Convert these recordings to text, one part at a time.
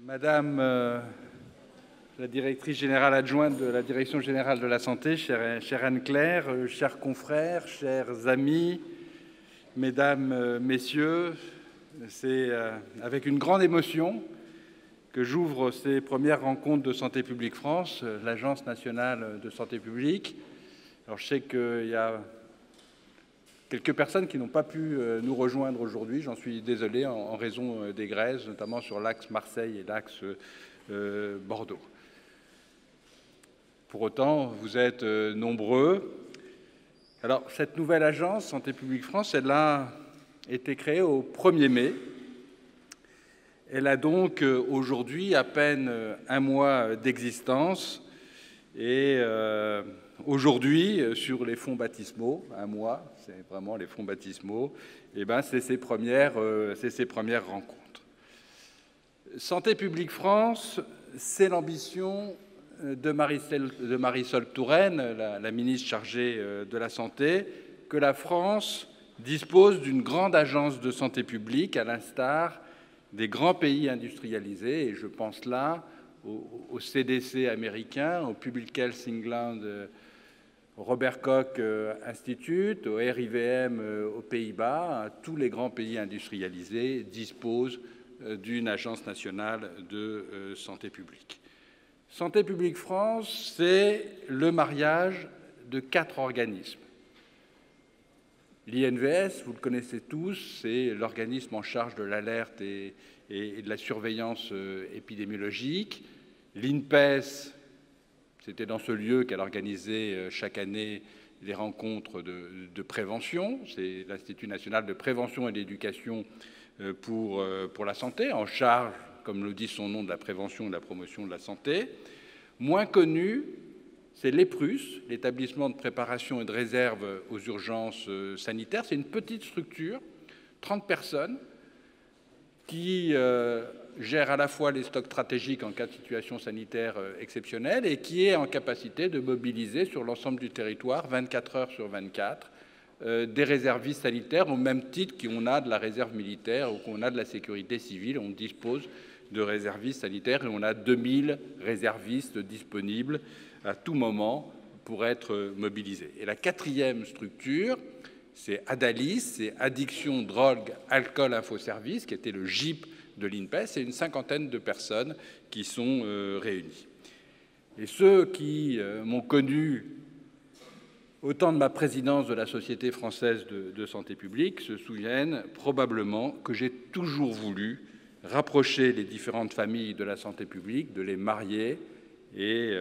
Madame la directrice générale adjointe de la Direction générale de la santé, chère Anne-Claire, chers confrères, chers amis, mesdames, messieurs, c'est avec une grande émotion que j'ouvre ces premières rencontres de Santé publique France, l'Agence nationale de santé publique. Alors je sais qu'il y a quelques personnes qui n'ont pas pu nous rejoindre aujourd'hui, j'en suis désolé, en raison des grèves, notamment sur l'axe Marseille et l'axe Bordeaux. Pour autant, vous êtes nombreux. Alors, cette nouvelle agence Santé publique France, elle a été créée au 1er mai. Elle a donc aujourd'hui à peine un mois d'existence et aujourd'hui, sur les fonds baptismaux, un mois, c'est vraiment les fonds baptismaux, et ben c'est ses premières rencontres. Santé publique France, c'est l'ambition de Marisol Touraine, la ministre chargée de la Santé, que la France dispose d'une grande agence de santé publique, à l'instar des grands pays industrialisés, et je pense là au CDC américain, au Public Health England, au Robert Koch Institute, au RIVM aux Pays-Bas. Tous les grands pays industrialisés disposent d'une agence nationale de santé publique. Santé publique France, c'est le mariage de 4 organismes. L'INVS, vous le connaissez tous, c'est l'organisme en charge de l'alerte et de la surveillance épidémiologique. L'INPES, c'était dans ce lieu qu'elle organisait chaque année les rencontres de prévention. C'est l'Institut national de prévention et d'éducation pour la santé, en charge, comme le dit son nom, de la prévention et de la promotion de la santé. Moins connu, c'est l'EPRUS, l'établissement de préparation et de réserve aux urgences sanitaires. C'est une petite structure, 30 personnes, qui gère à la fois les stocks stratégiques en cas de situation sanitaire exceptionnelle et qui est en capacité de mobiliser sur l'ensemble du territoire, 24 heures sur 24, des réservistes sanitaires, au même titre qu'on a de la réserve militaire ou qu'on a de la sécurité civile. On dispose de réservistes sanitaires et on a 2000 réservistes disponibles à tout moment pour être mobilisés. Et la 4e structure, c'est ADALIS, c'est Addiction, Drogue, Alcool, Infoservice, qui était le GIP de l'INPES, c'est une 50aine de personnes qui sont réunies. Et ceux qui m'ont connu au temps de ma présidence de la Société française de santé publique se souviennent probablement que j'ai toujours voulu rapprocher les différentes familles de la santé publique, de les marier, et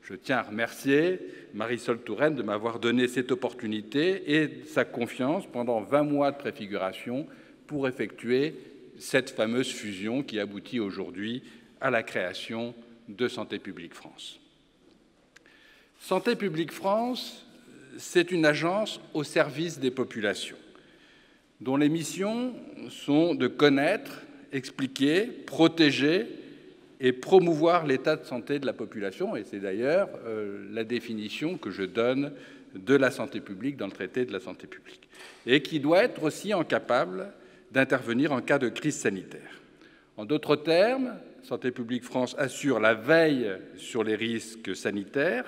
je tiens à remercier Marisol Touraine de m'avoir donné cette opportunité et sa confiance pendant 20 mois de préfiguration pour effectuer cette fameuse fusion qui aboutit aujourd'hui à la création de Santé publique France. Santé publique France, c'est une agence au service des populations, dont les missions sont de connaître, expliquer, protéger et promouvoir l'état de santé de la population. Et c'est d'ailleurs la définition que je donne de la santé publique dans le traité de la santé publique. Et qui doit être aussi capable d'intervenir en cas de crise sanitaire. En d'autres termes, Santé publique France assure la veille sur les risques sanitaires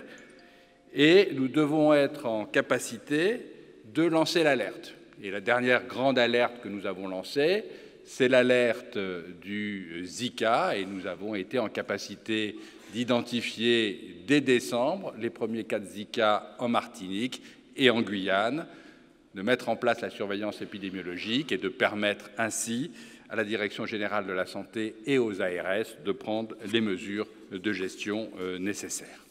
et nous devons être en capacité de lancer l'alerte. Et la dernière grande alerte que nous avons lancée, c'est l'alerte du Zika, et nous avons été en capacité d'identifier dès décembre les premiers cas de Zika en Martinique et en Guyane, de mettre en place la surveillance épidémiologique et de permettre ainsi à la Direction générale de la santé et aux ARS de prendre les mesures de gestion nécessaires.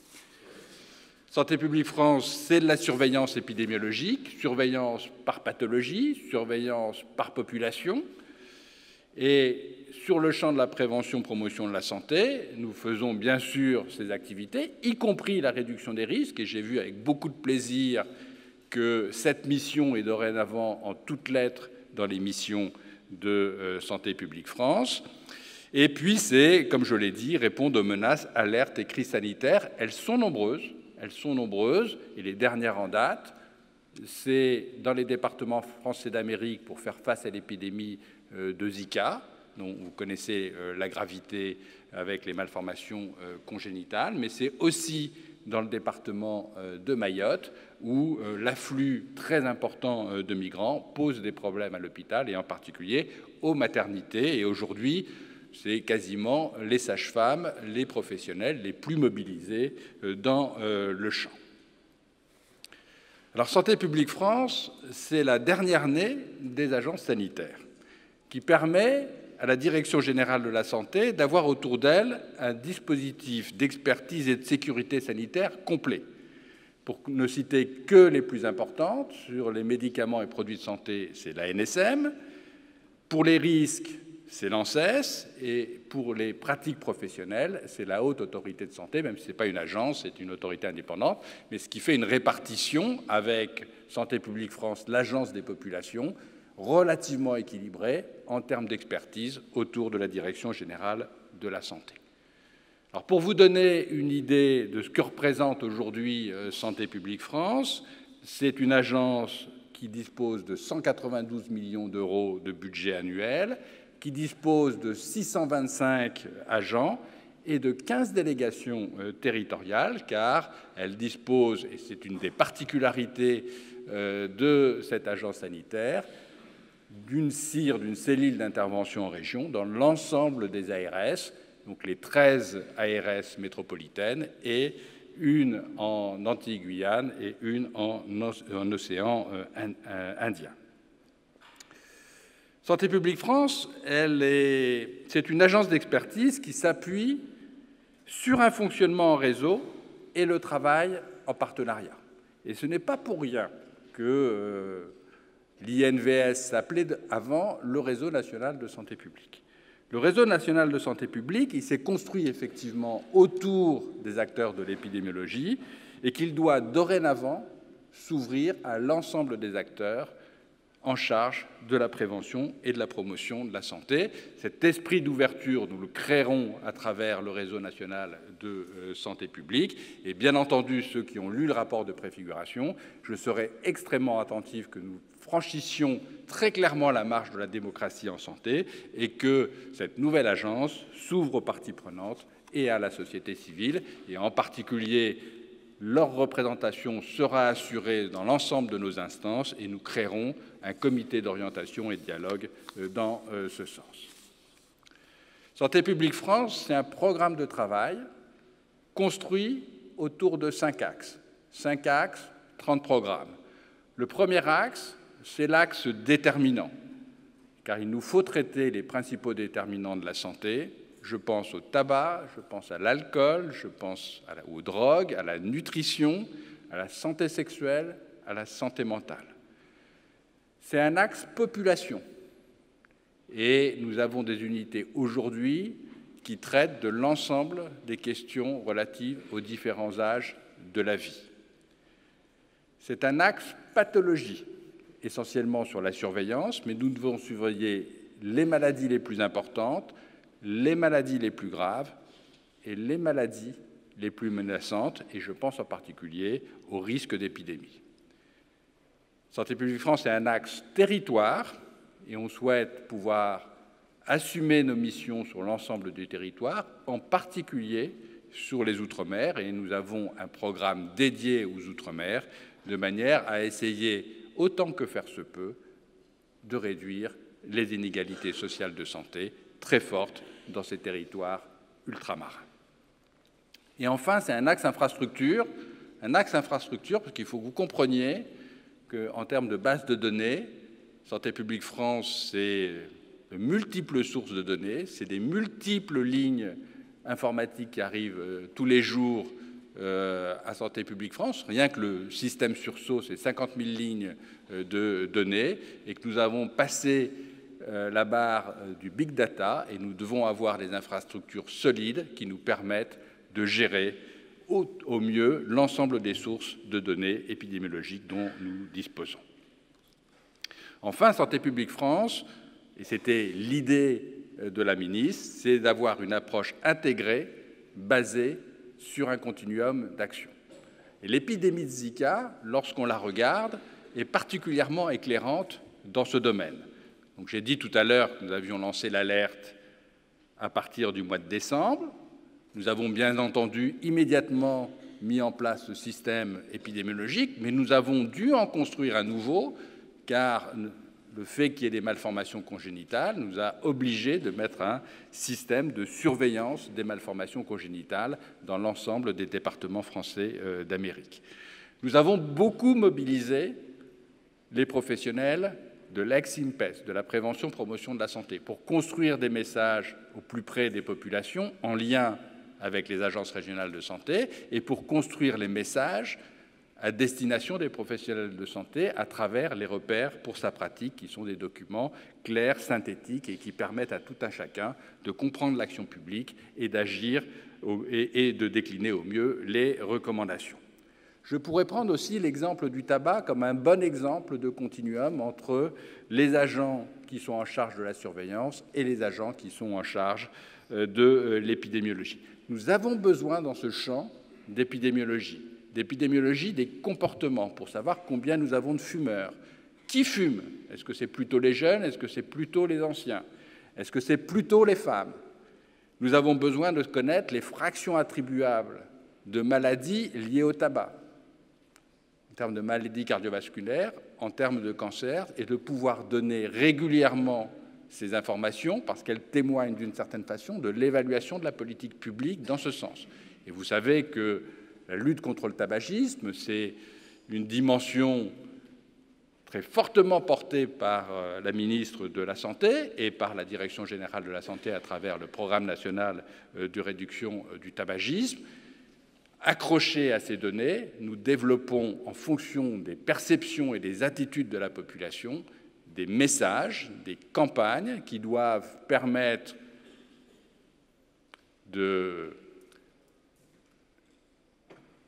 Santé publique France, c'est de la surveillance épidémiologique, surveillance par pathologie, surveillance par population. Et sur le champ de la prévention, promotion de la santé, nous faisons bien sûr ces activités, y compris la réduction des risques. Et j'ai vu avec beaucoup de plaisir que cette mission est dorénavant en toutes lettres dans les missions de Santé publique France. Et puis c'est, comme je l'ai dit, répondre aux menaces, alertes et crises sanitaires. Elles sont nombreuses, et les dernières en date, c'est dans les départements français d'Amérique pour faire face à l'épidémie de Zika, dont vous connaissez la gravité avec les malformations congénitales, mais c'est aussi dans le département de Mayotte, où l'afflux très important de migrants pose des problèmes à l'hôpital, et en particulier aux maternités. Et aujourd'hui, c'est quasiment les sages-femmes, les professionnels les plus mobilisés dans le champ. Alors, Santé publique France, c'est la dernière née des agences sanitaires, qui permet à la Direction générale de la santé d'avoir autour d'elle un dispositif d'expertise et de sécurité sanitaire complet. Pour ne citer que les plus importantes, sur les médicaments et produits de santé, c'est l'ANSM, pour les risques, c'est l'ANSES, et pour les pratiques professionnelles, c'est la Haute Autorité de Santé, même si ce n'est pas une agence, c'est une autorité indépendante, mais ce qui fait une répartition avec Santé publique France, l'agence des populations, relativement équilibrée en termes d'expertise autour de la Direction générale de la santé. Alors, pour vous donner une idée de ce que représente aujourd'hui Santé publique France, c'est une agence qui dispose de 192 millions d'euros de budget annuel, qui dispose de 625 agents et de 15 délégations territoriales, car elle dispose, et c'est une des particularités de cette agence sanitaire, d'une CIR, d'une cellule d'intervention en région, dans l'ensemble des ARS, donc les 13 ARS métropolitaines, et une en Antilles-Guyane et une en océan Indien. Santé publique France, c'est une agence d'expertise qui s'appuie sur un fonctionnement en réseau et le travail en partenariat. Et ce n'est pas pour rien que l'INVS s'appelait avant le Réseau national de santé publique. Le Réseau national de santé publique, il s'est construit effectivement autour des acteurs de l'épidémiologie et qu'il doit dorénavant s'ouvrir à l'ensemble des acteurs en charge de la prévention et de la promotion de la santé. Cet esprit d'ouverture, nous le créerons à travers le Réseau national de santé publique. Et bien entendu, ceux qui ont lu le rapport de préfiguration, je serai extrêmement attentif que nous franchissions très clairement la marche de la démocratie en santé et que cette nouvelle agence s'ouvre aux parties prenantes et à la société civile, et en particulier leur représentation sera assurée dans l'ensemble de nos instances et nous créerons un comité d'orientation et de dialogue dans ce sens. Santé publique France, c'est un programme de travail construit autour de 5 axes. 5 axes, 30 programmes. Le premier axe, c'est l'axe déterminant, car il nous faut traiter les principaux déterminants de la santé. Je pense au tabac, je pense à l'alcool, je pense aux drogues, à la nutrition, à la santé sexuelle, à la santé mentale. C'est un axe population. Et nous avons des unités aujourd'hui qui traitent de l'ensemble des questions relatives aux différents âges de la vie. C'est un axe pathologie, essentiellement sur la surveillance, mais nous devons surveiller les maladies les plus importantes, les maladies les plus graves et les maladies les plus menaçantes, et je pense en particulier aux risques d'épidémie. Santé publique France est un axe territoire, et on souhaite pouvoir assumer nos missions sur l'ensemble du territoire, en particulier sur les Outre-mer, et nous avons un programme dédié aux Outre-mer, de manière à essayer, autant que faire se peut, de réduire les inégalités sociales de santé très fortes dans ces territoires ultramarins. Et enfin, c'est un axe infrastructure parce qu'il faut que vous compreniez qu'en termes de base de données, Santé publique France, c'est de multiples sources de données, c'est des multiples lignes informatiques qui arrivent tous les jours à Santé publique France. Rien que le système Sursaut, c'est 50 000 lignes de données, et que nous avons passé la barre du big data, et nous devons avoir des infrastructures solides qui nous permettent de gérer au mieux l'ensemble des sources de données épidémiologiques dont nous disposons. Enfin, Santé publique France, et c'était l'idée de la ministre, c'est d'avoir une approche intégrée basée sur un continuum d'action. Et l'épidémie de Zika, lorsqu'on la regarde, est particulièrement éclairante dans ce domaine. Donc j'ai dit tout à l'heure que nous avions lancé l'alerte à partir du mois de décembre. Nous avons bien entendu immédiatement mis en place ce système épidémiologique, mais nous avons dû en construire un nouveau, car le fait qu'il y ait des malformations congénitales nous a obligés de mettre un système de surveillance des malformations congénitales dans l'ensemble des départements français d'Amérique. Nous avons beaucoup mobilisé les professionnels de l'ex-INPES, de la prévention-promotion de la santé, pour construire des messages au plus près des populations, en lien avec les agences régionales de santé, et pour construire les messages à destination des professionnels de santé à travers les repères pour sa pratique, qui sont des documents clairs, synthétiques et qui permettent à tout un chacun de comprendre l'action publique et d'agir et de décliner au mieux les recommandations. Je pourrais prendre aussi l'exemple du tabac comme un bon exemple de continuum entre les agents qui sont en charge de la surveillance et les agents qui sont en charge de l'épidémiologie. Nous avons besoin dans ce champ d'épidémiologie des comportements pour savoir combien nous avons de fumeurs. Qui fume? Est-ce que c'est plutôt les jeunes? Est-ce que c'est plutôt les anciens? Est-ce que c'est plutôt les femmes? Nous avons besoin de connaître les fractions attribuables de maladies liées au tabac, en termes de maladies cardiovasculaires, en termes de cancer, et de pouvoir donner régulièrement ces informations parce qu'elles témoignent d'une certaine façon de l'évaluation de la politique publique dans ce sens. Et vous savez que la lutte contre le tabagisme, c'est une dimension très fortement portée par la ministre de la Santé et par la Direction générale de la Santé à travers le programme national de réduction du tabagisme. Accrochés à ces données, nous développons, en fonction des perceptions et des attitudes de la population, des messages, des campagnes qui doivent permettre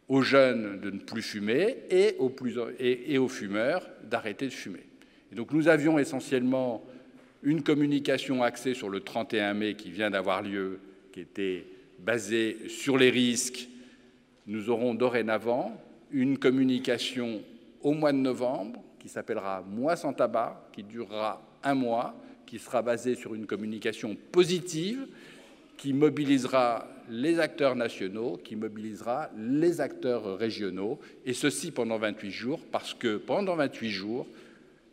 aux jeunes de ne plus fumer et aux fumeurs d'arrêter de fumer. Et donc nous avions essentiellement une communication axée sur le 31 mai qui vient d'avoir lieu, qui était basée sur les risques. Nous aurons dorénavant une communication au mois de novembre qui s'appellera « Mois sans tabac », qui durera un mois, qui sera basée sur une communication positive, qui mobilisera les acteurs nationaux, qui mobilisera les acteurs régionaux, et ceci pendant 28 jours, parce que pendant 28 jours,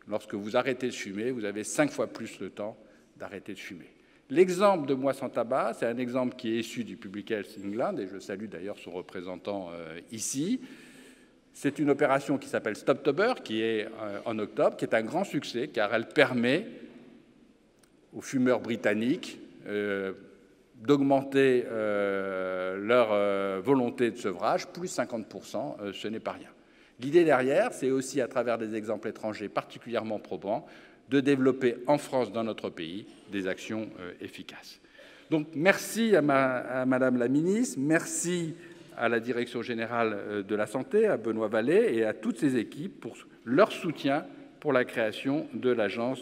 lorsque vous arrêtez de fumer, vous avez 5 fois plus le temps d'arrêter de fumer. L'exemple de Mois sans tabac, c'est un exemple qui est issu du Public Health England, et je salue d'ailleurs son représentant ici. C'est une opération qui s'appelle Stoptober, qui est en octobre, qui est un grand succès, car elle permet aux fumeurs britanniques d'augmenter leur volonté de sevrage, plus 50%, ce n'est pas rien. L'idée derrière, c'est aussi, à travers des exemples étrangers particulièrement probants, de développer en France, dans notre pays, des actions efficaces. Donc, merci à Madame la Ministre, merci à la Direction générale de la Santé, à Benoît Vallée et à toutes ses équipes pour leur soutien pour la création de l'Agence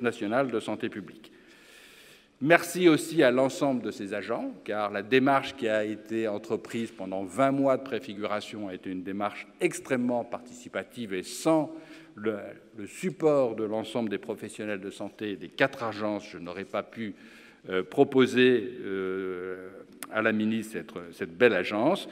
nationale de santé publique. Merci aussi à l'ensemble de ces agents, car la démarche qui a été entreprise pendant 20 mois de préfiguration a été une démarche extrêmement participative et sans le support de l'ensemble des professionnels de santé des 4 agences, je n'aurais pas pu proposer à la ministre cette belle agence.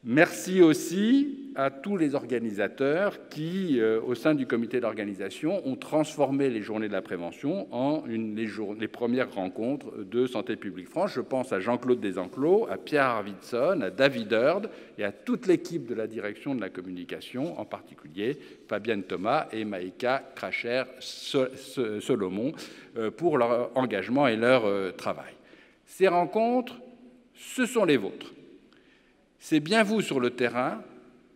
Merci aussi à tous les organisateurs qui, au sein du comité d'organisation, ont transformé les journées de la prévention en les premières rencontres de Santé publique France. Je pense à Jean-Claude Desenclos, à Pierre Arvidsson, à David Heard et à toute l'équipe de la direction de la communication, en particulier Fabienne Thomas et Maïka Cracher-Solomon, pour leur engagement et leur travail. Ces rencontres, ce sont les vôtres. C'est bien vous sur le terrain,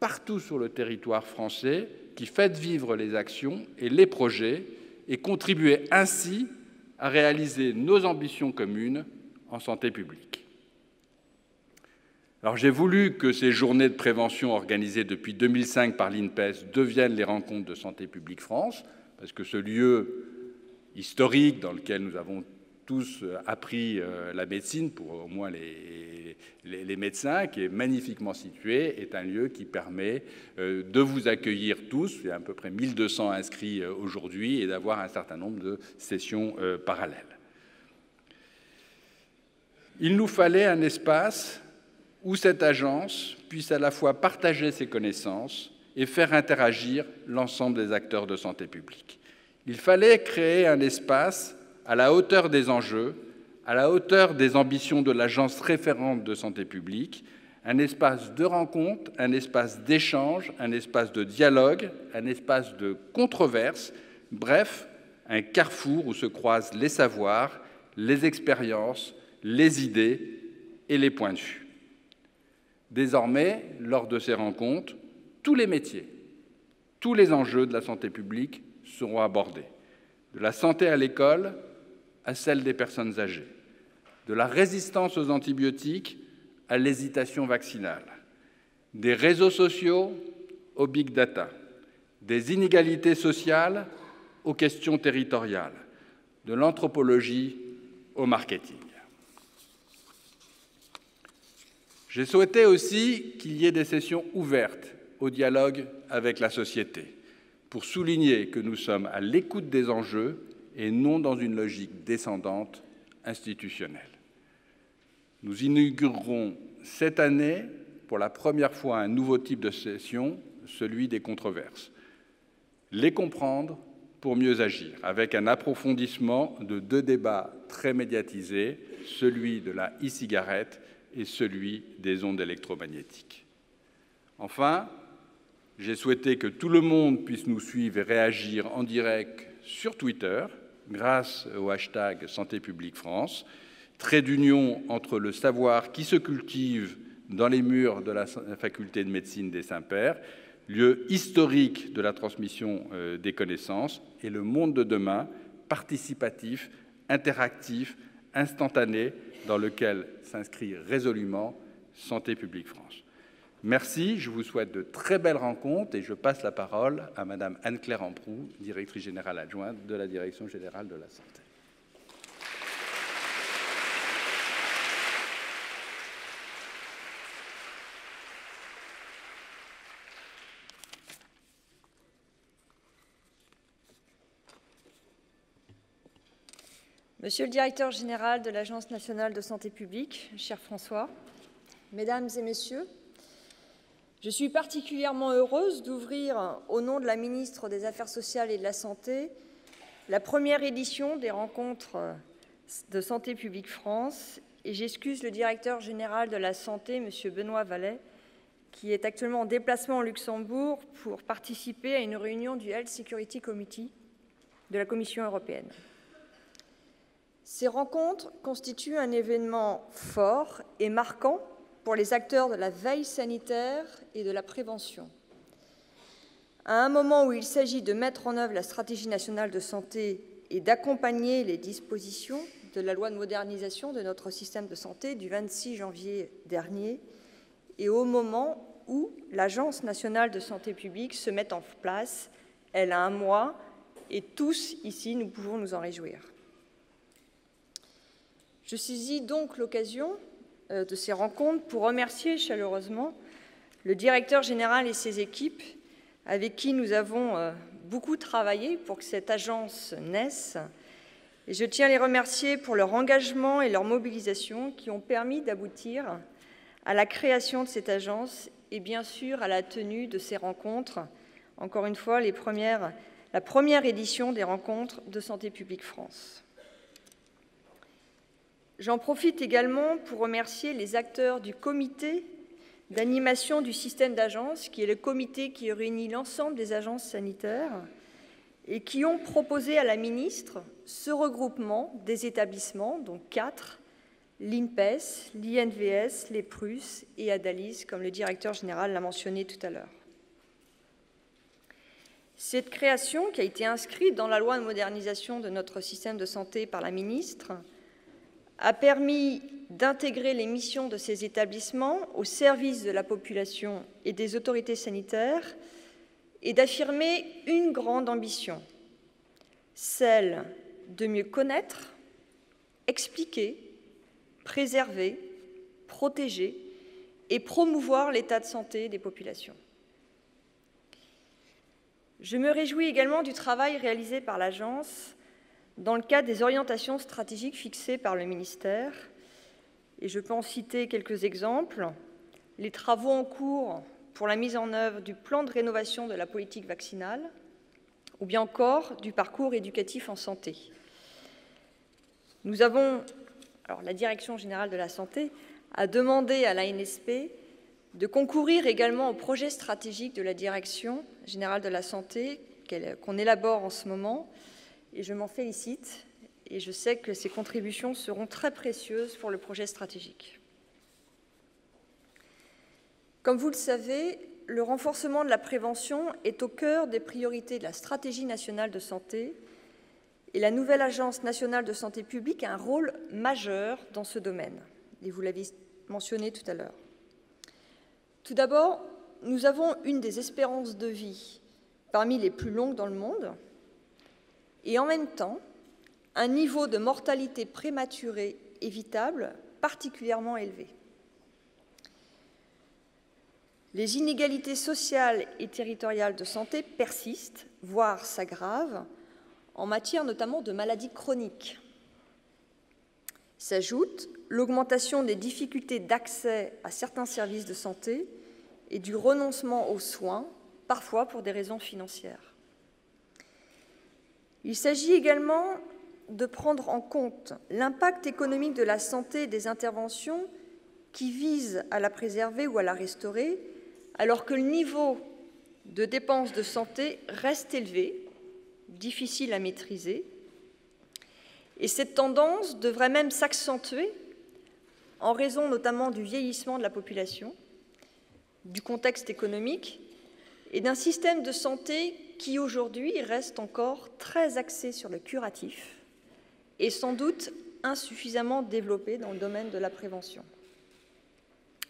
partout sur le territoire français, qui faites vivre les actions et les projets et contribuez ainsi à réaliser nos ambitions communes en santé publique. Alors j'ai voulu que ces journées de prévention organisées depuis 2005 par l'INPES deviennent les rencontres de Santé publique France, parce que ce lieu historique dans lequel nous avons tous appris la médecine, pour au moins les médecins, qui est magnifiquement situé, est un lieu qui permet de vous accueillir tous. Il y a à peu près 1200 inscrits aujourd'hui et d'avoir un certain nombre de sessions parallèles. Il nous fallait un espace où cette agence puisse à la fois partager ses connaissances et faire interagir l'ensemble des acteurs de santé publique. Il fallait créer un espace à la hauteur des enjeux, à la hauteur des ambitions de l'agence référente de santé publique, un espace de rencontre, un espace d'échange, un espace de dialogue, un espace de controverse, bref, un carrefour où se croisent les savoirs, les expériences, les idées et les points de vue. Désormais, lors de ces rencontres, tous les métiers, tous les enjeux de la santé publique seront abordés, de la santé à l'école à celle des personnes âgées, de la résistance aux antibiotiques à l'hésitation vaccinale, des réseaux sociaux au big data, des inégalités sociales aux questions territoriales, de l'anthropologie au marketing. J'ai souhaité aussi qu'il y ait des sessions ouvertes au dialogue avec la société, pour souligner que nous sommes à l'écoute des enjeux et non dans une logique descendante institutionnelle. Nous inaugurerons cette année, pour la première fois, un nouveau type de session, celui des controverses. Les comprendre pour mieux agir, avec un approfondissement de deux débats très médiatisés, celui de la e-cigarette et celui des ondes électromagnétiques. Enfin, j'ai souhaité que tout le monde puisse nous suivre et réagir en direct sur Twitter, grâce au hashtag Santé publique France, trait d'union entre le savoir qui se cultive dans les murs de la faculté de médecine des Saints-Pères, lieu historique de la transmission des connaissances, et le monde de demain, participatif, interactif, instantané, dans lequel s'inscrit résolument Santé publique France. Merci, je vous souhaite de très belles rencontres et je passe la parole à Madame Anne-Claire Amproux, directrice générale adjointe de la Direction générale de la santé. Monsieur le directeur général de l'Agence nationale de santé publique, cher François, Mesdames et Messieurs, je suis particulièrement heureuse d'ouvrir, au nom de la ministre des Affaires sociales et de la Santé, la première édition des rencontres de Santé publique France, et j'excuse le directeur général de la Santé, M. Benoît Vallet, qui est actuellement en déplacement au Luxembourg pour participer à une réunion du Health Security Committee de la Commission européenne. Ces rencontres constituent un événement fort et marquant pour les acteurs de la veille sanitaire et de la prévention. À un moment où il s'agit de mettre en œuvre la stratégie nationale de santé et d'accompagner les dispositions de la loi de modernisation de notre système de santé du 26 janvier dernier, et au moment où l'Agence nationale de santé publique se met en place, elle a un mois, et tous ici, nous pouvons nous en réjouir. Je saisis donc l'occasion de ces rencontres pour remercier chaleureusement le directeur général et ses équipes avec qui nous avons beaucoup travaillé pour que cette agence naisse. Et je tiens à les remercier pour leur engagement et leur mobilisation qui ont permis d'aboutir à la création de cette agence et bien sûr à la tenue de ces rencontres, encore une fois la première édition des rencontres de Santé publique France. J'en profite également pour remercier les acteurs du comité d'animation du système d'agences, qui est le comité qui réunit l'ensemble des agences sanitaires, et qui ont proposé à la ministre ce regroupement des établissements, donc 4, l'INPES, l'INVS, les PRUS et Adalis, comme le directeur général l'a mentionné tout à l'heure. Cette création, qui a été inscrite dans la loi de modernisation de notre système de santé par la ministre, a permis d'intégrer les missions de ces établissements au service de la population et des autorités sanitaires et d'affirmer une grande ambition, celle de mieux connaître, expliquer, préserver, protéger et promouvoir l'état de santé des populations. Je me réjouis également du travail réalisé par l'Agence dans le cadre des orientations stratégiques fixées par le ministère, et je peux en citer quelques exemples. Les travaux en cours pour la mise en œuvre du plan de rénovation de la politique vaccinale, ou bien encore du parcours éducatif en santé. La Direction générale de la santé a demandé à l'ANSP de concourir également au projet stratégique de la Direction générale de la santé qu'on élabore en ce moment, et je m'en félicite, et je sais que ces contributions seront très précieuses pour le projet stratégique. Comme vous le savez, le renforcement de la prévention est au cœur des priorités de la stratégie nationale de santé, et la nouvelle Agence nationale de santé publique a un rôle majeur dans ce domaine, et vous l'avez mentionné tout à l'heure. Tout d'abord, nous avons une des espérances de vie parmi les plus longues dans le monde, et en même temps, un niveau de mortalité prématurée évitable particulièrement élevé. Les inégalités sociales et territoriales de santé persistent, voire s'aggravent, en matière notamment de maladies chroniques. S'ajoute l'augmentation des difficultés d'accès à certains services de santé et du renoncement aux soins, parfois pour des raisons financières. Il s'agit également de prendre en compte l'impact économique de la santé et des interventions qui visent à la préserver ou à la restaurer, alors que le niveau de dépenses de santé reste élevé, difficile à maîtriser, et cette tendance devrait même s'accentuer en raison notamment du vieillissement de la population, du contexte économique et d'un système de santé qui aujourd'hui reste encore très axé sur le curatif et sans doute insuffisamment développé dans le domaine de la prévention.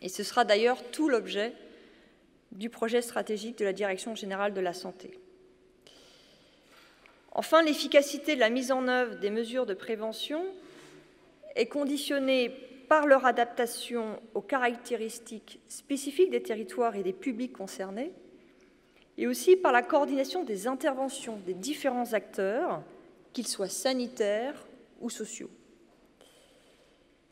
Et ce sera d'ailleurs tout l'objet du projet stratégique de la Direction générale de la santé. Enfin, l'efficacité de la mise en œuvre des mesures de prévention est conditionnée par leur adaptation aux caractéristiques spécifiques des territoires et des publics concernés, et aussi par la coordination des interventions des différents acteurs, qu'ils soient sanitaires ou sociaux.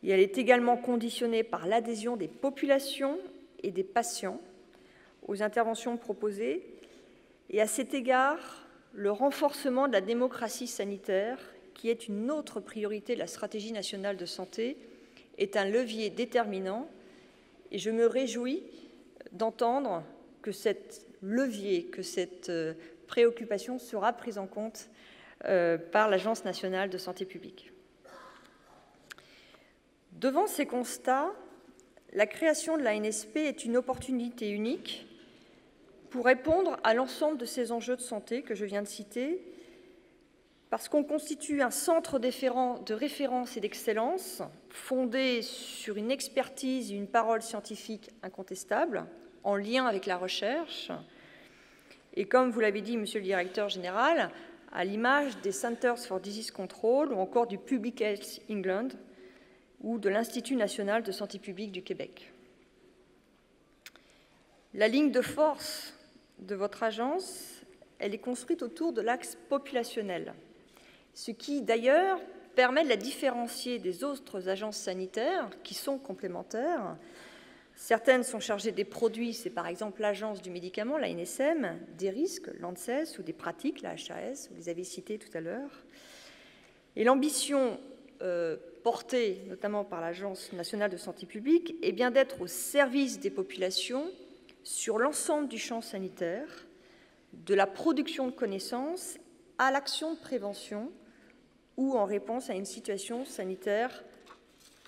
Et elle est également conditionnée par l'adhésion des populations et des patients aux interventions proposées, et à cet égard, le renforcement de la démocratie sanitaire, qui est une autre priorité de la stratégie nationale de santé, est un levier déterminant, et je me réjouis d'entendre que cette préoccupation sera prise en compte par l'Agence nationale de santé publique. Devant ces constats, la création de l'ANSP est une opportunité unique pour répondre à l'ensemble de ces enjeux de santé que je viens de citer, parce qu'on constitue un centre de référence et d'excellence fondé sur une expertise et une parole scientifique incontestable, en lien avec la recherche, et comme vous l'avez dit, Monsieur le Directeur général, à l'image des Centers for Disease Control ou encore du Public Health England ou de l'Institut national de santé publique du Québec. La ligne de force de votre agence, elle est construite autour de l'axe populationnel, ce qui d'ailleurs permet de la différencier des autres agences sanitaires qui sont complémentaires. Certaines sont chargées des produits, c'est par exemple l'Agence du médicament, l'ANSM, des risques, l'ANSES, ou des pratiques, la HAS, vous les avez cités tout à l'heure. Et l'ambition portée notamment par l'Agence nationale de santé publique est bien d'être au service des populations sur l'ensemble du champ sanitaire, de la production de connaissances à l'action de prévention ou en réponse à une situation sanitaire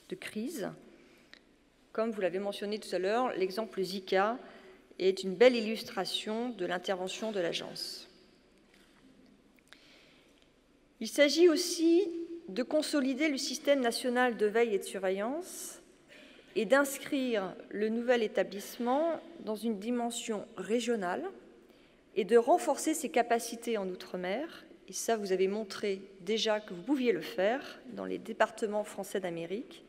de crise. Comme vous l'avez mentionné tout à l'heure, l'exemple Zika est une belle illustration de l'intervention de l'agence. Il s'agit aussi de consolider le système national de veille et de surveillance et d'inscrire le nouvel établissement dans une dimension régionale et de renforcer ses capacités en Outre-mer et ça vous avez montré déjà que vous pouviez le faire dans les départements français d'Amérique,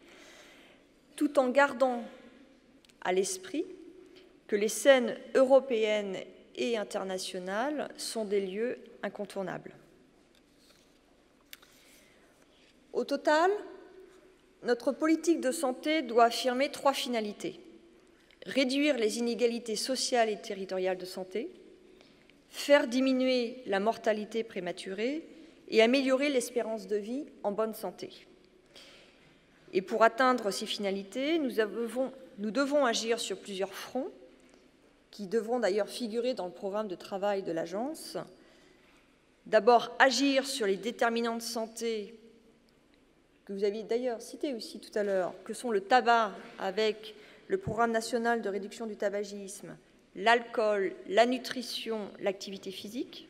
tout en gardant à l'esprit que les scènes européennes et internationales sont des lieux incontournables. Au total, notre politique de santé doit affirmer 3 finalités. Réduire les inégalités sociales et territoriales de santé, faire diminuer la mortalité prématurée et améliorer l'espérance de vie en bonne santé. Et pour atteindre ces finalités, nous devons agir sur plusieurs fronts, qui devront d'ailleurs figurer dans le programme de travail de l'Agence. D'abord, agir sur les déterminants de santé que vous aviez d'ailleurs cité aussi tout à l'heure, que sont le tabac avec le Programme national de réduction du tabagisme, l'alcool, la nutrition, l'activité physique.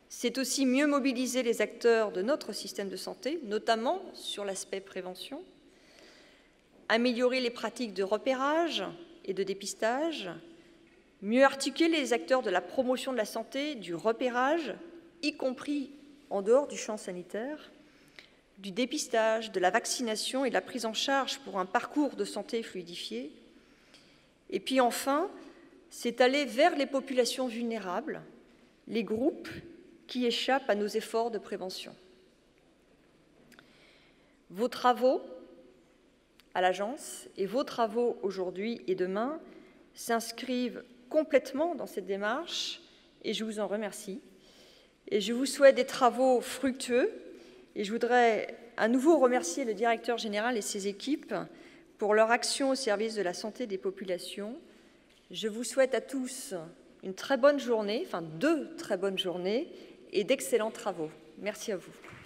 C'est aussi mieux mobiliser les acteurs de notre système de santé, notamment sur l'aspect prévention, améliorer les pratiques de repérage et de dépistage, mieux articuler les acteurs de la promotion de la santé, du repérage, y compris en dehors du champ sanitaire, du dépistage, de la vaccination et de la prise en charge pour un parcours de santé fluidifié. Et puis enfin, c'est aller vers les populations vulnérables, les groupes qui échappent à nos efforts de prévention. Vos travaux à l'Agence et vos travaux aujourd'hui et demain s'inscrivent complètement dans cette démarche et je vous en remercie. Et je vous souhaite des travaux fructueux et je voudrais à nouveau remercier le directeur général et ses équipes pour leur action au service de la santé des populations. Je vous souhaite à tous une très bonne journée, enfin 2 très bonnes journées et d'excellents travaux. Merci à vous.